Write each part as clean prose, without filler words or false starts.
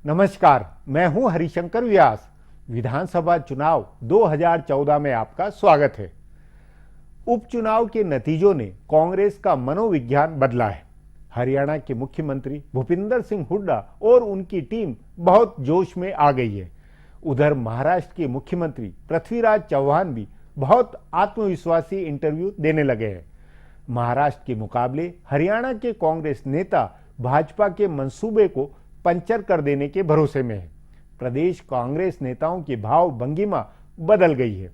नमस्कार, मैं हूं हरिशंकर व्यास। विधानसभा चुनाव 2014 में आपका स्वागत है। उपचुनाव के नतीजों ने कांग्रेस का मनोविज्ञान बदला है। हरियाणा के मुख्यमंत्री भूपिंदर सिंह हुड्डा और उनकी टीम बहुत जोश में आ गई है। उधर महाराष्ट्र के मुख्यमंत्री पृथ्वीराज चौहान भी बहुत आत्मविश्वासी इंटरव्यू देने लगे हैं। महाराष्ट्र के मुकाबले हरियाणा के कांग्रेस नेता भाजपा के मंसूबे को पंचर कर देने के भरोसे में है। प्रदेश कांग्रेस नेताओं की भाव भंगिमा बदल गई है।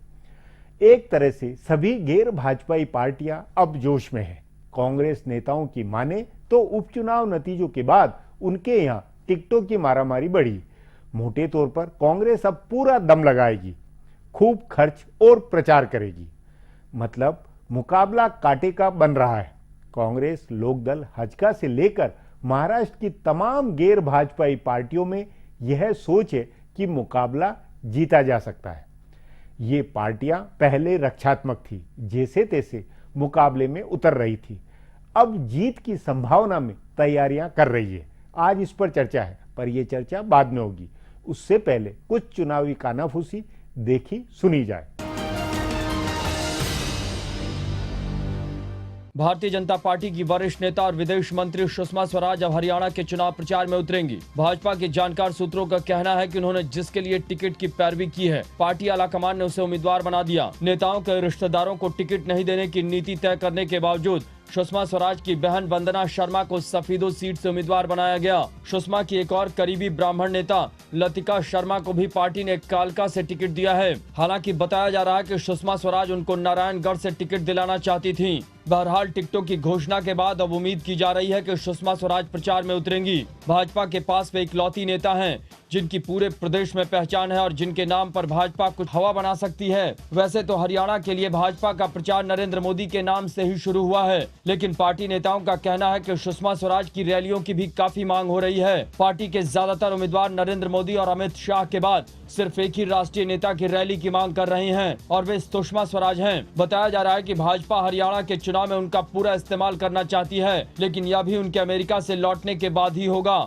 एक तरह से सभी गैर भाजपाई पार्टियां अब जोश में हैं। कांग्रेस नेताओं की माने तो उपचुनाव नतीजों के बाद उनके यहां टिकटों की मारामारी बढ़ी। मोटे तौर पर कांग्रेस अब पूरा दम लगाएगी, खूब खर्च और प्रचार करेगी। मतलब मुकाबला कांटे का बन रहा है। कांग्रेस, लोकदल, हजका से लेकर महाराष्ट्र की तमाम गैर भाजपाई पार्टियों में यह सोच है कि मुकाबला जीता जा सकता है। ये पार्टियां पहले रक्षात्मक थी, जैसे तैसे मुकाबले में उतर रही थी। अब जीत की संभावना में तैयारियां कर रही है। आज इस पर चर्चा है, पर यह चर्चा बाद में होगी। उससे पहले कुछ चुनावी कानाफूसी देखी सुनी जाए। भारतीय जनता पार्टी की वरिष्ठ नेता और विदेश मंत्री सुषमा स्वराज अब हरियाणा के चुनाव प्रचार में उतरेंगी। भाजपा के जानकार सूत्रों का कहना है कि उन्होंने जिसके लिए टिकट की पैरवी की है, पार्टी आलाकमान ने उसे उम्मीदवार बना दिया। नेताओं के रिश्तेदारों को टिकट नहीं देने की नीति तय करने के बावजूद सुषमा स्वराज की बहन वंदना शर्मा को सफीदो सीट से उम्मीदवार बनाया गया। सुषमा की एक और करीबी ब्राह्मण नेता लतिका शर्मा को भी पार्टी ने कालका से टिकट दिया है। हालांकि बताया जा रहा है कि सुषमा स्वराज उनको नारायणगढ़ से टिकट दिलाना चाहती थीं। बहरहाल टिकटों की घोषणा के बाद अब उम्मीद की जा रही है कि सुषमा स्वराज प्रचार में उतरेंगी। भाजपा के पास वे इकलौती नेता हैं जिनकी पूरे प्रदेश में पहचान है और जिनके नाम पर भाजपा कुछ हवा बना सकती है। वैसे तो हरियाणा के लिए भाजपा का प्रचार नरेंद्र मोदी के नाम से ही शुरू हुआ है, लेकिन पार्टी नेताओं का कहना है कि सुषमा स्वराज की रैलियों की भी काफी मांग हो रही है। पार्टी के ज्यादातर उम्मीदवार नरेंद्र मोदी और अमित शाह के बाद सिर्फ एक ही राष्ट्रीय नेता की रैली की मांग कर रहे हैं और वे सुषमा स्वराज हैं। बताया जा रहा है कि भाजपा हरियाणा के चुनाव में उनका पूरा इस्तेमाल करना चाहती है, लेकिन यह भी उनके अमेरिका से लौटने के बाद ही होगा।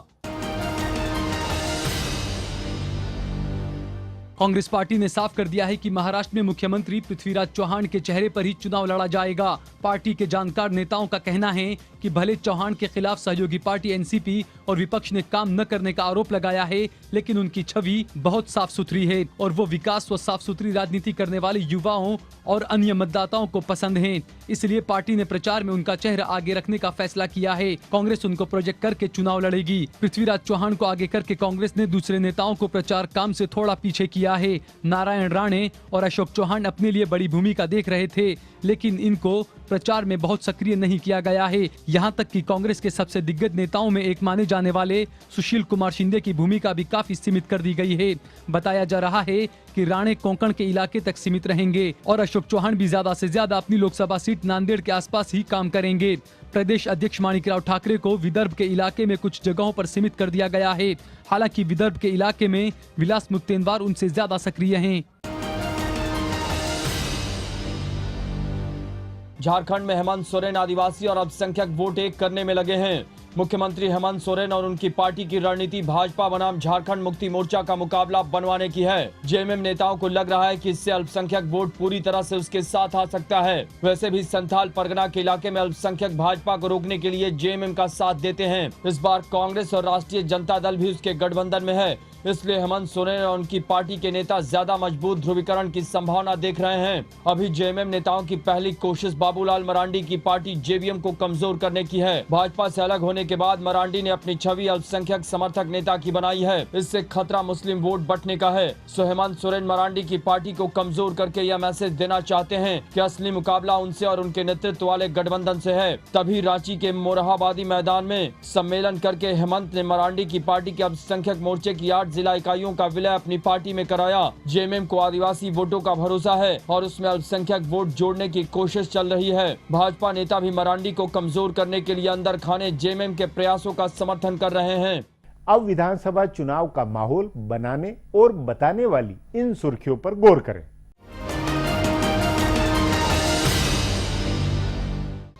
कांग्रेस पार्टी ने साफ कर दिया है कि महाराष्ट्र में मुख्यमंत्री पृथ्वीराज चौहान के चेहरे पर ही चुनाव लड़ा जाएगा। पार्टी के जानकार नेताओं का कहना है कि भले चौहान के खिलाफ सहयोगी पार्टी एनसीपी और विपक्ष ने काम न करने का आरोप लगाया है, लेकिन उनकी छवि बहुत साफ सुथरी है और वो विकास व साफ सुथरी राजनीति करने वाले युवाओं और अन्य मतदाताओं को पसंद हैं। इसलिए पार्टी ने प्रचार में उनका चेहरा आगे रखने का फैसला किया है। कांग्रेस उनको प्रोजेक्ट करके चुनाव लड़ेगी। पृथ्वीराज चौहान को आगे करके कांग्रेस ने दूसरे नेताओं को प्रचार काम से थोड़ा पीछे किया है। नारायण राणे और अशोक चौहान अपने लिए बड़ी भूमिका देख रहे थे, लेकिन इनको प्रचार में बहुत सक्रिय नहीं किया गया है। यहाँ तक कि कांग्रेस के सबसे दिग्गज नेताओं में एक माने जाने वाले सुशील कुमार शिंदे की भूमिका भी काफी सीमित कर दी गई है। बताया जा रहा है कि राणे कोंकण के इलाके तक सीमित रहेंगे और अशोक चौहान भी ज्यादा से ज्यादा अपनी लोकसभा सीट नांदेड़ के आसपास ही काम करेंगे। प्रदेश अध्यक्ष माणिकराव ठाकरे को विदर्भ के इलाके में कुछ जगहों पर सीमित कर दिया गया है। हालांकि विदर्भ के इलाके में विलास मुत्तेमवार उनसे ज्यादा सक्रिय हैं। झारखंड में हेमंत सोरेन आदिवासी और अल्पसंख्यक वोट एक करने में लगे हैं। मुख्यमंत्री हेमंत सोरेन और उनकी पार्टी की रणनीति भाजपा बनाम झारखंड मुक्ति मोर्चा का मुकाबला बनवाने की है। जेएमएम नेताओं को लग रहा है कि इससे अल्पसंख्यक वोट पूरी तरह से उसके साथ आ सकता है। वैसे भी संथाल परगना के इलाके में अल्पसंख्यक भाजपा को रोकने के लिए जेएमएम का साथ देते हैं। इस बार कांग्रेस और राष्ट्रीय जनता दल भी उसके गठबंधन में है, इसलिए हेमंत सोरेन और उनकी पार्टी के नेता ज्यादा मजबूत ध्रुवीकरण की संभावना देख रहे हैं। अभी जेएमएम नेताओं की पहली कोशिश बाबूलाल मरांडी की पार्टी जेवीएम को कमजोर करने की है। भाजपा से अलग होने के बाद मरांडी ने अपनी छवि अल्पसंख्यक समर्थक नेता की बनाई है। इससे खतरा मुस्लिम वोट बंटने का है। हेमंत सोरेन मरांडी की पार्टी को कमजोर करके यह मैसेज देना चाहते हैं कि असली मुकाबला उनसे और उनके नेतृत्व वाले गठबंधन से है। तभी रांची के मोरहाबादी मैदान में सम्मेलन करके हेमंत ने मरांडी की पार्टी के अल्पसंख्यक मोर्चे की 8 जिला इकाइयों का विलय अपनी पार्टी में कराया। जेएमएम को आदिवासी वोटों का भरोसा है और उसमें अल्पसंख्यक वोट जोड़ने की कोशिश चल रही है। भाजपा नेता भी मरांडी को कमजोर करने के लिए अंदर खाने जेएमएम के प्रयासों का समर्थन कर रहे हैं। अब विधानसभा चुनाव का माहौल बनाने और बताने वाली इन सुर्खियों पर गौर करें।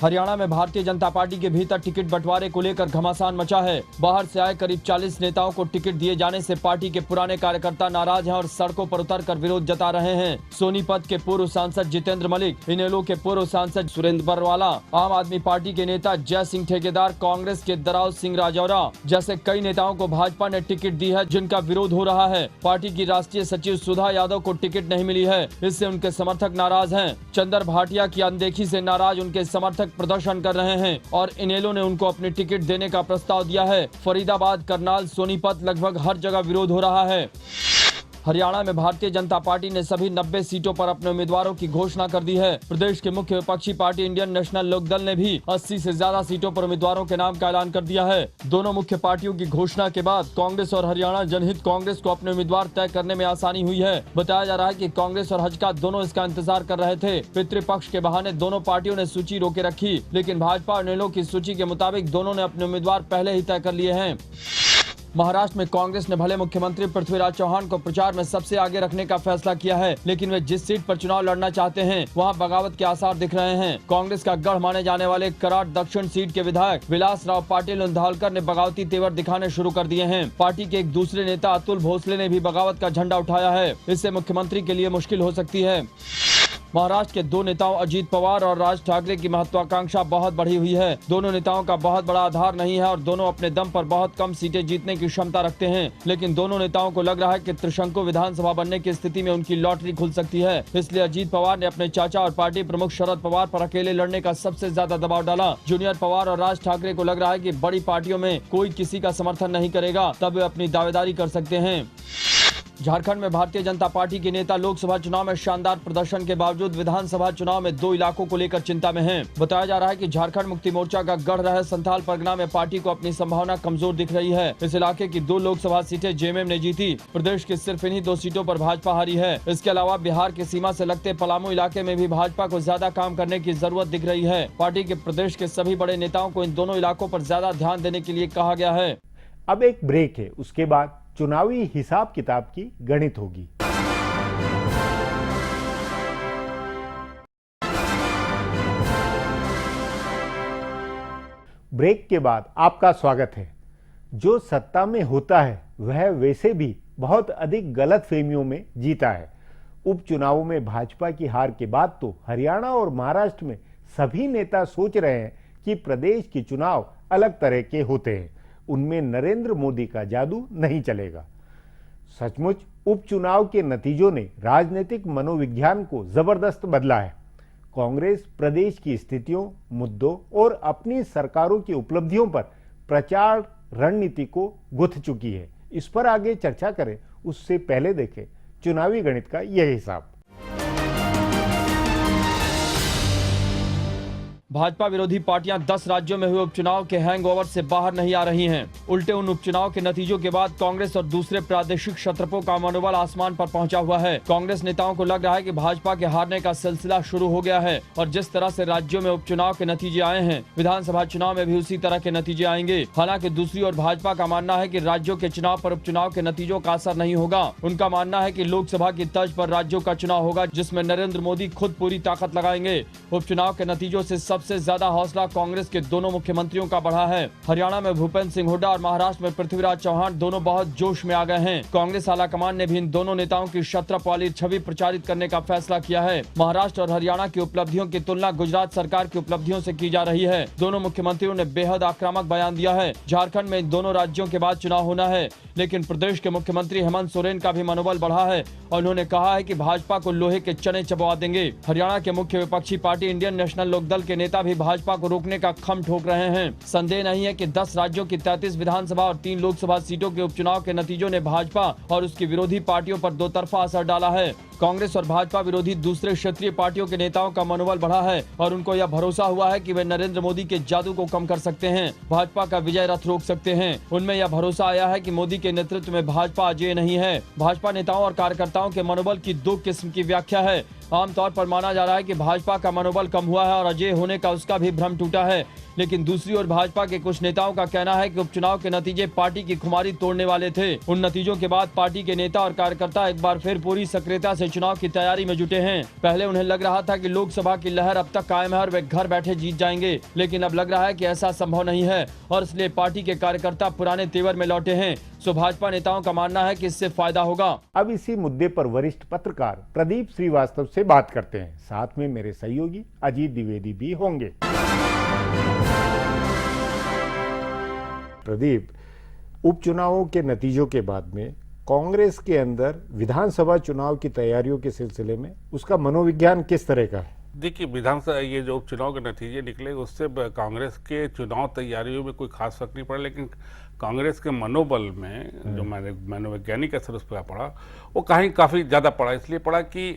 हरियाणा में भारतीय जनता पार्टी के भीतर टिकट बंटवारे को लेकर घमासान मचा है। बाहर से आए करीब 40 नेताओं को टिकट दिए जाने से पार्टी के पुराने कार्यकर्ता नाराज हैं और सड़कों पर उतरकर विरोध जता रहे हैं। सोनीपत के पूर्व सांसद जितेंद्र मलिक, इनेलो के पूर्व सांसद सुरेंद्र बरवाला, आम आदमी पार्टी के नेता जय सिंह ठेकेदार, कांग्रेस के दराव सिंह राजौरा जैसे कई नेताओं को भाजपा ने टिकट दी है, जिनका विरोध हो रहा है। पार्टी की राष्ट्रीय सचिव सुधा यादव को टिकट नहीं मिली है, इससे उनके समर्थक नाराज हैं। चंदर भाटिया की अनदेखी से नाराज उनके समर्थक प्रदर्शन कर रहे हैं और इनेलो ने उनको अपनी टिकट देने का प्रस्ताव दिया है। फरीदाबाद, करनाल, सोनीपत लगभग हर जगह विरोध हो रहा है। हरियाणा में भारतीय जनता पार्टी ने सभी 90 सीटों पर अपने उम्मीदवारों की घोषणा कर दी है। प्रदेश के मुख्य विपक्षी पार्टी इंडियन नेशनल लोकदल ने भी 80 से ज्यादा सीटों पर उम्मीदवारों के नाम का ऐलान कर दिया है। दोनों मुख्य पार्टियों की घोषणा के बाद कांग्रेस और हरियाणा जनहित कांग्रेस को अपने उम्मीदवार तय करने में आसानी हुई है। बताया जा रहा है कि कांग्रेस और हजका दोनों इसका इंतजार कर रहे थे। पितृपक्ष के बहाने दोनों पार्टियों ने सूची रोके रखी, लेकिन भाजपा और इनेलो की सूची के मुताबिक दोनों ने अपने उम्मीदवार पहले ही तय कर लिए हैं। महाराष्ट्र में कांग्रेस ने भले मुख्यमंत्री पृथ्वीराज चौहान को प्रचार में सबसे आगे रखने का फैसला किया है, लेकिन वे जिस सीट पर चुनाव लड़ना चाहते हैं वहां बगावत के आसार दिख रहे हैं। कांग्रेस का गढ़ माने जाने वाले कराड़ दक्षिण सीट के विधायक विलास राव पाटिल उंधालकर ने बगावती तेवर दिखाने शुरू कर दिए हैं। पार्टी के एक दूसरे नेता अतुल भोसले ने भी बगावत का झंडा उठाया है। इससे मुख्यमंत्री के लिए मुश्किल हो सकती है। महाराष्ट्र के दो नेताओं अजीत पवार और राज ठाकरे की महत्वाकांक्षा बहुत बढ़ी हुई है। दोनों नेताओं का बहुत बड़ा आधार नहीं है और दोनों अपने दम पर बहुत कम सीटें जीतने की क्षमता रखते हैं, लेकिन दोनों नेताओं को लग रहा है कि त्रिशंकु विधानसभा बनने की स्थिति में उनकी लॉटरी खुल सकती है। इसलिए अजीत पवार ने अपने चाचा और पार्टी प्रमुख शरद पवार पर अकेले लड़ने का सबसे ज्यादा दबाव डाला। जूनियर पवार और राज ठाकरे को लग रहा है कि बड़ी पार्टियों में कोई किसी का समर्थन नहीं करेगा, तब वे अपनी दावेदारी कर सकते हैं। झारखंड में भारतीय जनता पार्टी के नेता लोकसभा चुनाव में शानदार प्रदर्शन के बावजूद विधानसभा चुनाव में 2 इलाकों को लेकर चिंता में हैं। बताया जा रहा है कि झारखंड मुक्ति मोर्चा का गढ़ रहे संथाल परगना में पार्टी को अपनी संभावना कमजोर दिख रही है। इस इलाके की 2 लोकसभा सीटें जेएमएम ने जीती। प्रदेश की सिर्फ इन्हीं 2 सीटों पर भाजपा हारी है। इसके अलावा बिहार की सीमा से लगते पलामू इलाके में भी भाजपा को ज्यादा काम करने की जरूरत दिख रही है। पार्टी के प्रदेश के सभी बड़े नेताओं को इन दोनों इलाकों पर ज्यादा ध्यान देने के लिए कहा गया है। अब एक ब्रेक है, उसके बाद चुनावी हिसाब किताब की गणित होगी। ब्रेक के बाद आपका स्वागत है। जो सत्ता में होता है वह वैसे भी बहुत अधिक गलतफहमियों में जीता है। उपचुनावों में भाजपा की हार के बाद तो हरियाणा और महाराष्ट्र में सभी नेता सोच रहे हैं कि प्रदेश के चुनाव अलग तरह के होते हैं, उनमें नरेंद्र मोदी का जादू नहीं चलेगा। सचमुच उपचुनाव के नतीजों ने राजनीतिक मनोविज्ञान को जबरदस्त बदला है। कांग्रेस प्रदेश की स्थितियों, मुद्दों और अपनी सरकारों की उपलब्धियों पर प्रचार रणनीति को गुथ चुकी है। इस पर आगे चर्चा करें, उससे पहले देखें चुनावी गणित का यह हिसाब। भाजपा विरोधी पार्टियां 10 राज्यों में हुए उपचुनाव के हैंगओवर से बाहर नहीं आ रही हैं। उल्टे उन उपचुनाव के नतीजों के बाद कांग्रेस और दूसरे प्रादेशिक क्षत्रपों का मनोबल आसमान पर पहुंचा हुआ है। कांग्रेस नेताओं को लग रहा है कि भाजपा के हारने का सिलसिला शुरू हो गया है और जिस तरह से राज्यों में उपचुनाव के नतीजे आए हैं, विधानसभा चुनाव में भी उसी तरह के नतीजे आएंगे। हालांकि दूसरी ओर भाजपा का मानना है कि राज्यों के चुनाव पर उपचुनाव के नतीजों का असर नहीं होगा। उनका मानना है कि लोकसभा की तर्ज पर राज्यों का चुनाव होगा, जिसमें नरेंद्र मोदी खुद पूरी ताकत लगाएंगे। उपचुनाव के नतीजों से सबसे ज्यादा हौसला कांग्रेस के दोनों मुख्यमंत्रियों का बढ़ा है। हरियाणा में भूपेंद्र सिंह हुड्डा और महाराष्ट्र में पृथ्वीराज चौहान दोनों बहुत जोश में आ गए हैं। कांग्रेस आलाकमान ने भी इन दोनों नेताओं की क्षत्रप वाली छवि प्रचारित करने का फैसला किया है। महाराष्ट्र और हरियाणा की उपलब्धियों की तुलना गुजरात सरकार की उपलब्धियों से की जा रही है। दोनों मुख्यमंत्रियों ने बेहद आक्रामक बयान दिया है। झारखंड में इन दोनों राज्यों के बाद चुनाव होना है, लेकिन प्रदेश के मुख्यमंत्री हेमंत सोरेन का भी मनोबल बढ़ा है और उन्होंने कहा है कि भाजपा को लोहे के चने चबवा देंगे। हरियाणा के मुख्य विपक्षी पार्टी इंडियन नेशनल लोकदल के नेता भी भाजपा को रोकने का खम ठोक रहे हैं। संदेह नहीं है कि 10 राज्यों की 33 विधानसभा और 3 लोकसभा सीटों के उपचुनाव के नतीजों ने भाजपा और उसकी विरोधी पार्टियों पर दो तरफा असर डाला है। कांग्रेस और भाजपा विरोधी दूसरे क्षेत्रीय पार्टियों के नेताओं का मनोबल बढ़ा है और उनको यह भरोसा हुआ है कि वे नरेंद्र मोदी के जादू को कम कर सकते हैं, भाजपा का विजय रथ रोक सकते हैं। उनमें यह भरोसा आया है कि मोदी के नेतृत्व में भाजपा अजेय नहीं है। भाजपा नेताओं और कार्यकर्ताओं के मनोबल की 2 किस्म की व्याख्या है। आमतौर पर माना जा रहा है कि भाजपा का मनोबल कम हुआ है और अजेय होने का उसका भी भ्रम टूटा है। लेकिन दूसरी ओर भाजपा के कुछ नेताओं का कहना है कि उपचुनाव के नतीजे पार्टी की खुमारी तोड़ने वाले थे। उन नतीजों के बाद पार्टी के नेता और कार्यकर्ता एक बार फिर पूरी सक्रियता से चुनाव की तैयारी में जुटे हैं। पहले उन्हें लग रहा था कि लोकसभा की लहर अब तक कायम है और वे घर बैठे जीत जाएंगे, लेकिन अब लग रहा है कि ऐसा संभव नहीं है और इसलिए पार्टी के कार्यकर्ता पुराने तेवर में लौटे हैं। सो भाजपा नेताओं का मानना है कि इससे फायदा होगा। अब इसी मुद्दे पर वरिष्ठ पत्रकार प्रदीप श्रीवास्तव से बात करते हैं। साथ में मेरे सहयोगी अजीत द्विवेदी भी होंगे। प्रदीप, उपचुनावों के नतीजों के बाद में कांग्रेस के अंदर विधानसभा चुनाव की तैयारियों के सिलसिले में उसका मनोविज्ञान किस तरह का है? देखिए, विधानसभा ये जो उपचुनाव के नतीजे निकले उससे कांग्रेस के चुनाव तैयारियों में कोई खास फर्क नहीं पड़ा, लेकिन कांग्रेस के मनोबल में जो मैंने मनोवैज्ञानिक असर उस पर पड़ा वो काफ़ी ज़्यादा पड़ा। इसलिए पड़ा कि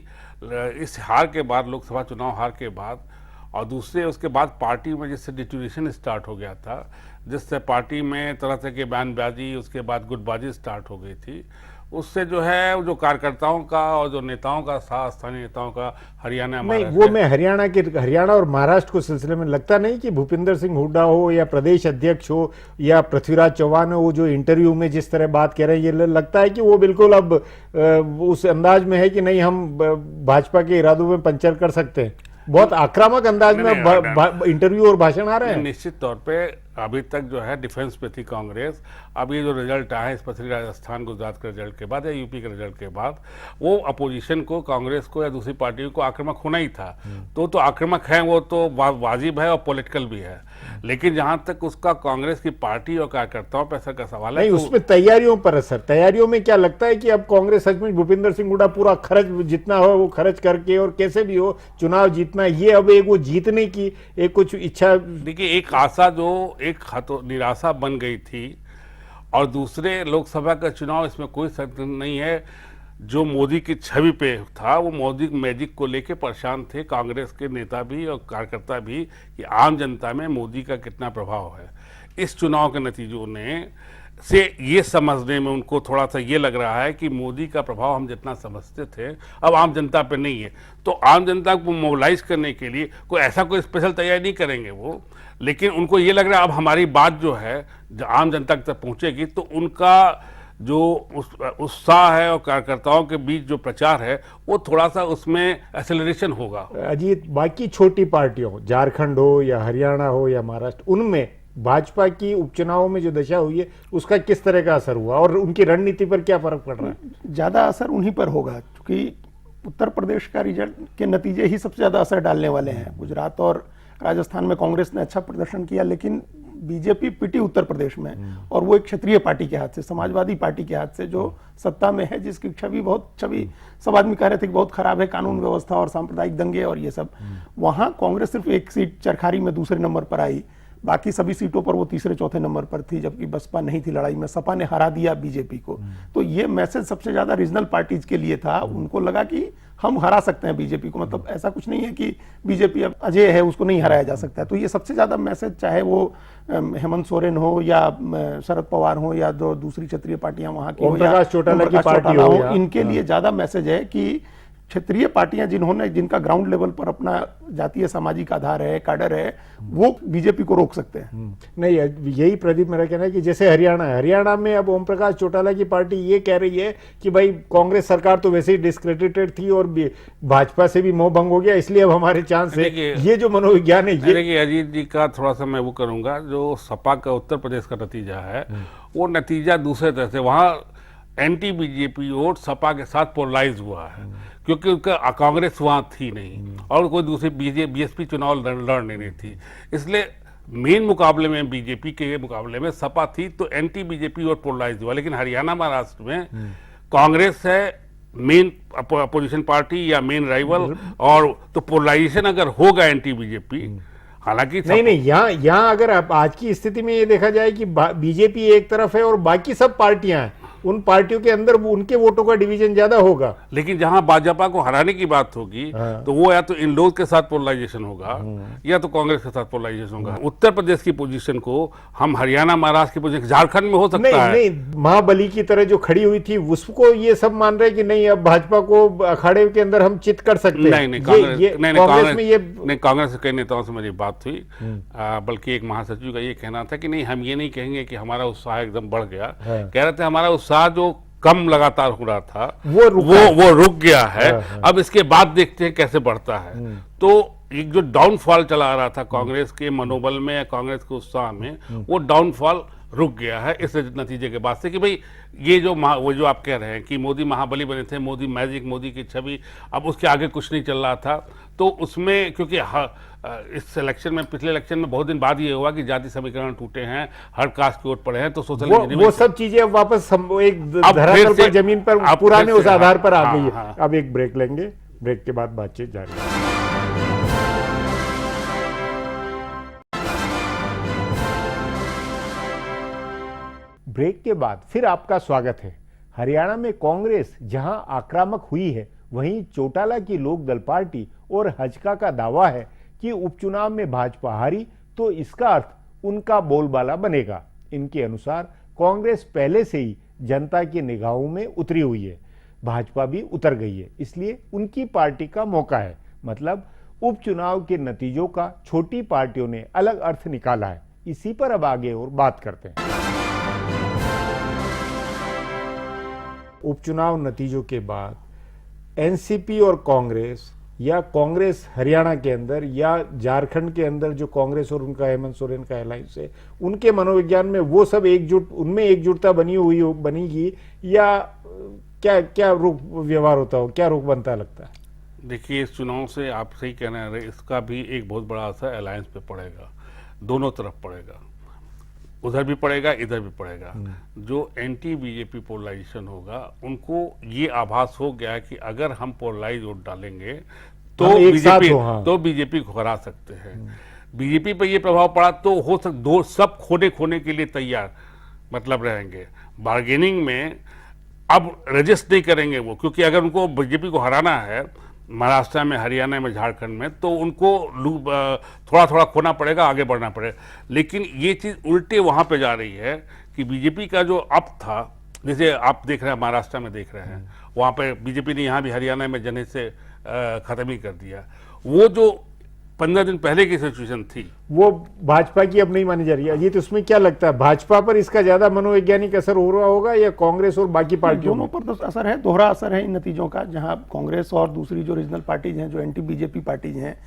इस हार के बाद, लोकसभा चुनाव हार के बाद, और दूसरे उसके बाद पार्टी में जिससे डिटोरेशन स्टार्ट हो गया था, जिससे पार्टी में तरह तरह के बयानबाजी, उसके बाद गुटबाजी स्टार्ट हो गई थी, उससे जो है जो कार्यकर्ताओं का और जो नेताओं का साथ, स्थानीय नेताओं का हरियाणा नहीं, वो मैं हरियाणा और महाराष्ट्र को सिलसिले में लगता नहीं कि भूपिंदर सिंह हुड्डा हो या प्रदेश अध्यक्ष हो या पृथ्वीराज चौहान हो, वो जो इंटरव्यू में जिस तरह बात कह रहे हैं, ये लगता है कि वो बिल्कुल अब उस अंदाज में है कि नहीं, हम भाजपा के इरादों में पंचर कर सकते हैं। बहुत आक्रामक अंदाज में इंटरव्यू और भाषण आ रहे हैं। निश्चित तौर पे अभी तक जो है डिफेंस पे थी कांग्रेस। अब ये जो रिजल्ट आया, स्पेशली राजस्थान गुजरात के रिजल्ट के बाद या यूपी के रिजल्ट के बाद, वो अपोजिशन को, कांग्रेस को या दूसरी पार्टियों को आक्रामक होना ही था। तो आक्रामक है, वो तो वाजिब है और पॉलिटिकल भी है। लेकिन जहां तक उसका कांग्रेस की पार्टी और कार्यकर्ताओं पर असर का सवाल है, नहीं, उसमें तैयारियों पर असर, तैयारियों में क्या लगता है कि अब कांग्रेस सचमुच भूपिंदर सिंह हुड्डा पूरा खर्च जितना हो वो खर्च करके और कैसे भी हो चुनाव जीतना, ये अब एक वो जीतने की एक कुछ इच्छा? देखिए, एक आशा जो एक निराशा बन गई थी, और दूसरे लोकसभा का चुनाव, इसमें कोई शक नहीं है, जो मोदी की छवि पे था वो मोदी मैजिक को लेके परेशान थे कांग्रेस के नेता भी और कार्यकर्ता भी, कि आम जनता में मोदी का कितना प्रभाव है। इस चुनाव के नतीजों ने से ये समझने में उनको थोड़ा सा ये लग रहा है कि मोदी का प्रभाव हम जितना समझते थे अब आम जनता पे नहीं है। तो आम जनता को मोबिलाइज करने के लिए कोई स्पेशल तैयारी नहीं करेंगे वो, लेकिन उनको ये लग रहा है अब हमारी बात जो है आम जनता तक पहुंचेगी तो उनका जो उत्साह है और कार्यकर्ताओं के बीच जो प्रचार है वो थोड़ा सा उसमें एक्सेलरेशन होगा। अजीत, बाकी छोटी पार्टियों, झारखंड हो या हरियाणा हो या महाराष्ट्र, उनमें भाजपा की उपचुनावों में जो दशा हुई है उसका किस तरह का असर हुआ और उनकी रणनीति पर क्या फर्क पड़ रहा है? ज्यादा असर उन्हीं पर होगा, क्योंकि उत्तर प्रदेश का रिजल्ट के नतीजे ही सबसे ज्यादा असर डालने वाले हैं। गुजरात और राजस्थान में कांग्रेस ने अच्छा प्रदर्शन किया, लेकिन बीजेपी पिटी उत्तर प्रदेश में, और वो एक क्षेत्रीय पार्टी के हाथ से, समाजवादी पार्टी के हाथ से, जो सत्ता में है, जिसकी छवि सब आदमी कह रहे थे कि बहुत खराब है, कानून व्यवस्था और सांप्रदायिक दंगे और ये सब। वहां कांग्रेस सिर्फ एक सीट चरखारी में दूसरे नंबर पर आई, बाकी सभी सीटों पर वो तीसरे चौथे नंबर पर थी, जबकि बसपा नहीं थी लड़ाई में। सपा ने हरा दिया बीजेपी को। तो ये मैसेज सबसे ज्यादा रीजनल पार्टीज के लिए था। उनको लगा कि हम हरा सकते हैं बीजेपी को, मतलब ऐसा कुछ नहीं है कि बीजेपी अब अजय है, उसको नहीं हराया जा सकता है। तो ये सबसे ज्यादा मैसेज, चाहे वो हेमंत सोरेन हो या शरद पवार हो या जो दूसरी क्षेत्रीय पार्टियां वहां की हो या चौटाला की पार्टी हो, इनके लिए ज्यादा मैसेज है कि क्षेत्रीय पार्टियां जिनका ग्राउंड लेवल पर अपना जातीय सामाजिक आधार है, कैडर है, वो बीजेपी को रोक सकते हैं। नहीं, यही प्रदीप मेरा कहना है कि जैसे हरियाणा में अब ओम प्रकाश चौटाला की पार्टी ये कह रही है कि भाई कांग्रेस सरकार तो वैसे ही डिस्क्रेडिटेड थी और भाजपा से भी मोह भंग हो गया, इसलिए अब हमारे चांस है। ये जो मनोविज्ञान है, ये देखिए अजीत जी का थोड़ा सा मैं वो करूंगा, जो सपा का उत्तर प्रदेश का नतीजा है वो नतीजा दूसरे तरह से, वहां एंटी बीजेपी वोट सपा के साथ पोलराइज हुआ है, क्योंकि उनका कांग्रेस वहां थी नहीं और कोई दूसरी बीएसपी चुनाव लड़ नहीं रही थी। इसलिए मेन मुकाबले में, बीजेपी के मुकाबले में सपा थी, तो एंटी बीजेपी वोट पोलराइज हुआ। लेकिन हरियाणा महाराष्ट्र में कांग्रेस है मेन अपोजिशन पार्टी या मेन राइवल, और तो पोलराइजेशन अगर होगा एंटी बीजेपी, हालांकि नहीं, यहाँ अगर आज की स्थिति में ये देखा जाए कि बीजेपी एक तरफ है और बाकी सब पार्टियां हैं, उन पार्टियों के अंदर उनके वोटों का डिवीजन ज्यादा होगा। लेकिन जहां भाजपा को हराने की बात होगी तो वो या तो इन लोग के साथ पोलराइजेशन होगा या तो कांग्रेस के साथ पोलराइजेशन होगा। उत्तर प्रदेश की पोजीशन को हम हरियाणा, महाराष्ट्र की पोजीशन, झारखंड में हो सकता है। नहीं, महाबली की तरह जो खड़ी हुई थी उसको ये सब मान रहे कि नहीं, अब भाजपा को अखाड़े के अंदर हम चित कर सकते हैं। नहीं, कांग्रेस के कई नेताओं से मेरी बात बात हुई, बल्कि एक महासचिव का ये कहना था कि नहीं, हम ये नहीं कहेंगे कि हमारा उत्साह एकदम बढ़ गया, कह रहे थे हमारा उत्साह जो कम लगातार हो रहा था वो रुक गया है, अब इसके बाद देखते हैं कैसे बढ़ता है। तो एक जो डाउनफॉल चला आ रहा था कांग्रेस के मनोबल में या कांग्रेस के उत्साह में, वो डाउनफॉल रुक गया है इस नतीजे के बाद से कि भाई ये जो वो जो आप कह रहे हैं कि मोदी महाबली बने थे, मोदी मैजिक, मोदी की छवि, अब उसके आगे कुछ नहीं चल रहा था। तो उसमें क्योंकि इस इलेक्शन में, पिछले इलेक्शन में बहुत दिन बाद ये हुआ कि जाति समीकरण टूटे हैं, हर कास्ट की ओर पड़े हैं, तो सोशल वो सब चीजें अब वापस एक धरातल पर, जमीन पर, पुराने उस आधार पर आ गई है। अब एक ब्रेक लेंगे, ब्रेक के बाद बातचीत जारी है। ब्रेक के बाद फिर आपका स्वागत है। हरियाणा में कांग्रेस जहां आक्रामक हुई है, वहीं चौटाला की लोकदल पार्टी और हजका का दावा है कि उपचुनाव में भाजपा हारी तो इसका अर्थ उनका बोलबाला बनेगा। इनके अनुसार कांग्रेस पहले से ही जनता की निगाहों में उतरी हुई है, भाजपा भी उतर गई है, इसलिए उनकी पार्टी का मौका है। मतलब उपचुनाव के नतीजों का छोटी पार्टियों ने अलग अर्थ निकाला है। इसी पर अब आगे और बात करते हैं। उपचुनाव नतीजों के बाद एनसीपी और कांग्रेस, या कांग्रेस हरियाणा के अंदर या झारखंड के अंदर जो कांग्रेस और उनका हेमंत सोरेन का अलायंस है, उनके मनोविज्ञान में वो सब एकजुट, उनमें एकजुटता बनेगी या क्या क्या रुख व्यवहार होता हो, क्या रुख बनता लगता है? देखिए, इस चुनाव से आप सही कह रहे हैं, इसका भी एक बहुत बड़ा असर अलायंस पे पड़ेगा, दोनों तरफ पड़ेगा, उधर भी पड़ेगा, इधर भी पड़ेगा। जो एंटी बीजेपी पोलराइजेशन होगा, उनको ये आभास हो गया है कि अगर हम पोलराइज वोट डालेंगे तो बीजेपी को हरा सकते हैं। बीजेपी पर ये प्रभाव पड़ा तो हो सकता दो सब खोने के लिए तैयार मतलब रहेंगे बार्गेनिंग में। अब रजिस्ट नहीं करेंगे वो, क्योंकि अगर उनको बीजेपी को हराना है महाराष्ट्र में, हरियाणा में, झारखंड में, तो उनको थोड़ा थोड़ा खोना पड़ेगा, आगे बढ़ना पड़ेगा। लेकिन ये चीज़ उल्टे वहाँ पे जा रही है कि बीजेपी का जो अप था, जैसे आप देख रहे हैं महाराष्ट्र में देख रहे हैं, वहाँ पे बीजेपी ने यहाँ भी हरियाणा में जनहित से ख़त्म ही कर दिया। वो जो 15 दिन पहले की सिचुएशन थी, वो भाजपा की अब नहीं मानी जा रही है। ये तो उसमें क्या लगता है, भाजपा पर इसका ज्यादा मनोवैज्ञानिक असर हो रहा होगा या कांग्रेस और बाकी पार्टियों? दोनों पर तो असर है, दोहरा असर है इन नतीजों का। जहां कांग्रेस और दूसरी जो रीजनल पार्टीज हैं, जो एंटी बीजेपी पार्टीज हैं,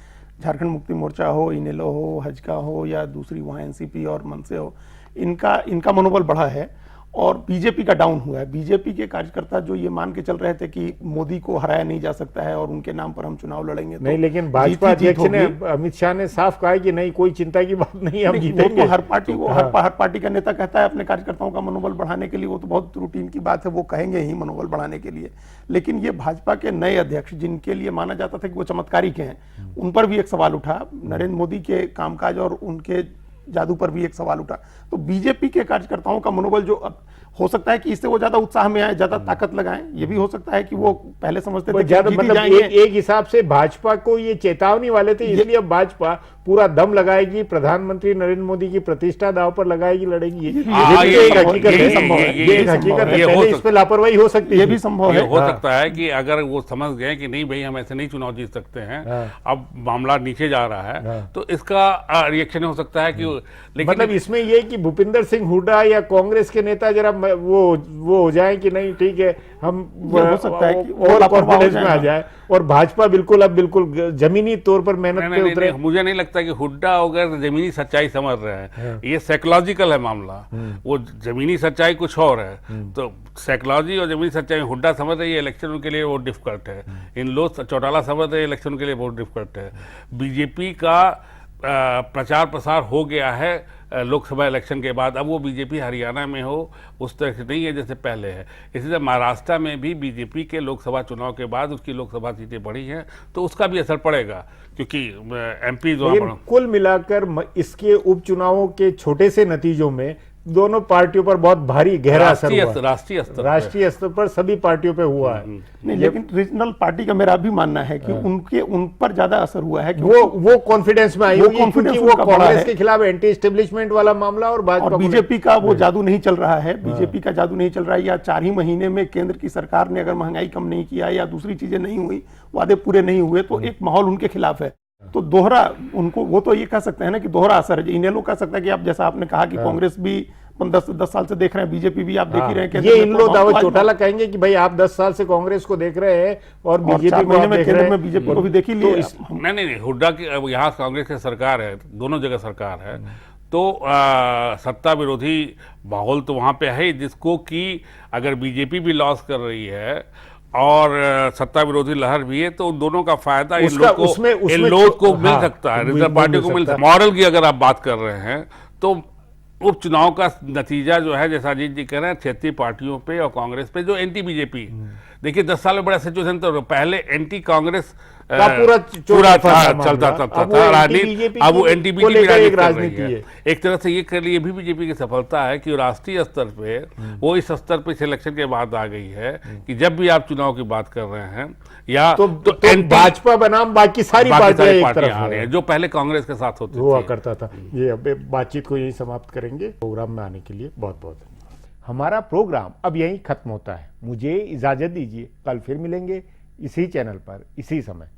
झारखंड मुक्ति मोर्चा हो, इनेलो हो, हजका हो, या दूसरी वहां एनसीपी और मनसे हो, इनका मनोबल बढ़ा है और बीजेपी का डाउन हुआ है। बीजेपी के कार्यकर्ता जो ये मान के चल रहे थे कि मोदी को हराया नहीं जा सकता है और उनके नाम पर हम चुनाव लड़ेंगे, नहीं, लेकिन भाजपा अध्यक्ष ने, अमित शाह ने साफ कहा है कि नहीं, कोई चिंता की बात नहीं, हम जीतेंगे। हर पार्टी का नेता कहता है अपने कार्यकर्ताओं का मनोबल बढ़ाने के लिए, वो तो बहुत रूटीन की बात है, वो कहेंगे ही मनोबल बढ़ाने के लिए। लेकिन ये भाजपा के नए अध्यक्ष, जिनके लिए माना जाता था कि वो चमत्कारी के हैं, उन पर भी एक सवाल उठा। नरेंद्र मोदी के कामकाज और उनके जादू पर भी एक सवाल उठा। तो बीजेपी के कार्यकर्ताओं का मनोबल जो अब हो सकता है कि इससे वो ज्यादा उत्साह में आए, ज्यादा ताकत लगाएं। ये भी हो सकता है कि वो पहले समझते थे ज्यादा, मतलब एक हिसाब से भाजपा को ये चेतावनी वाले थे, इसलिए अब भाजपा पूरा दम लगाएगी, प्रधानमंत्री नरेंद्र मोदी की प्रतिष्ठा दांव पर लगाएगी, लड़ेगी। ये हकीकत है, इस पे लापरवाही हो सकती है, ये भी संभव है। हो सकता है कि अगर वो समझ गए कि नहीं भाई, हम ऐसे नहीं चुनाव जीत सकते हैं, अब मामला नीचे जा रहा है, तो इसका रिएक्शन हो सकता है कि, लेकिन मतलब इसमें ये कि भूपिंदर सिंह हुड्डा या कांग्रेस के नेता जरा वो हो जाए कि नहीं ठीक है, हम हो सकता है कि ओवर कॉन्फिडेंस में आ जाए और भाजपा बिल्कुल अब बिल्कुल जमीनी तौर पर मेहनत पे उतरे। मुझे नहीं लगता कि हुड्डा अगर जमीनी सच्चाई समझ रहे हैं, ये साइकोलॉजिकल है मामला, वो जमीनी सच्चाई कुछ और है। तो साइकोलॉजी और जमीनी सच्चाई हुड्डा समझ रहे हैं, इलेक्शन उनके लिए बहुत डिफिकल्ट है। इन लोग चौटाला समझ रहे हैं, इलेक्शन के लिए बहुत डिफिकल्ट है। बीजेपी का प्रचार प्रसार हो गया है लोकसभा इलेक्शन के बाद। अब वो बीजेपी हरियाणा में हो उस तरह से नहीं है जैसे पहले है। इसी तरह महाराष्ट्र में भी बीजेपी के लोकसभा चुनाव के बाद उसकी लोकसभा सीटें बढ़ी हैं, तो उसका भी असर पड़ेगा, क्योंकि एमपी कुल मिलाकर इसके उपचुनावों के छोटे से नतीजों में दोनों पार्टियों पर बहुत भारी गहरा असर हुआ। राष्ट्रीय स्तर पर सभी पार्टियों पे हुआ है। नहीं, लेकिन रीजनल पार्टी का मेरा भी मानना है कि उन पर ज्यादा असर हुआ है कि वो कॉन्फिडेंस में आई होगी, क्योंकि वो कांग्रेस के खिलाफ एंटी एस्टेब्लिशमेंट वाला मामला और भाजपा बीजेपी का वो जादू नहीं चल रहा है। बीजेपी का जादू नहीं चल रहा है, या 4 ही महीने में केंद्र की सरकार ने अगर महंगाई कम नहीं किया या दूसरी चीजें नहीं हुई, वादे पूरे नहीं हुए, तो एक माहौल उनके खिलाफ है। तो दोहरा उनको, वो तो ये कह सकते हैं ना कि दोहरा असर है। इनेलो कह सकता है कि आप, जैसा आपने कहा कि कांग्रेस भी 10 साल से देख रहे हैं, बीजेपी भी आप देख ही रहे हैं। ये इन लोग दावत चौटाला कहेंगे कि भाई आप 10 साल से कांग्रेस को देख रहे हैं और बीजेपी 4 को महीने आप में देख केंद्र रहे में हैं। बीजेपी को भी देख ही लिए। नहीं, हुड्डा की अब यहाँ कांग्रेस की सरकार है, दोनों जगह सरकार है, तो सत्ता विरोधी माहौल तो वहाँ पे है ही, जिसको कि अगर बीजेपी भी लॉस कर रही है और सत्ता विरोधी लहर भी है, तो उन दोनों का फायदा इन लोग को मिल सकता है, रिजर्व पार्टी को मिल सकता है। मॉडल की अगर आप बात कर रहे हैं तो उपचुनाव का नतीजा जो है, जैसा अजीत जी कह रहे हैं, क्षेत्रीय पार्टियों पे और कांग्रेस पे जो एंटी बीजेपी, देखिए 10 साल में बड़ा सिचुएशन, तो पहले एंटी कांग्रेस पूरा चलता था राजनीति, अब वो एनटीपी की राजनीति है। एक तरह से ये कर लिए भी बीजेपी की सफलता है कि राष्ट्रीय स्तर पे वो इस स्तर पे सिलेक्शन के बाद आ गई है कि जब भी आप चुनाव की बात कर रहे हैं या तो भाजपा बनाम बाकी सारी पार्टियां एक तरफ आ रही है, जो पहले कांग्रेस के साथ होती हुआ करता था। ये अब बातचीत को यही समाप्त करेंगे। प्रोग्राम में आने के लिए बहुत बहुत धन्यवाद। हमारा प्रोग्राम अब यहीं खत्म होता है, मुझे इजाजत दीजिए, कल फिर मिलेंगे इसी चैनल पर इसी समय।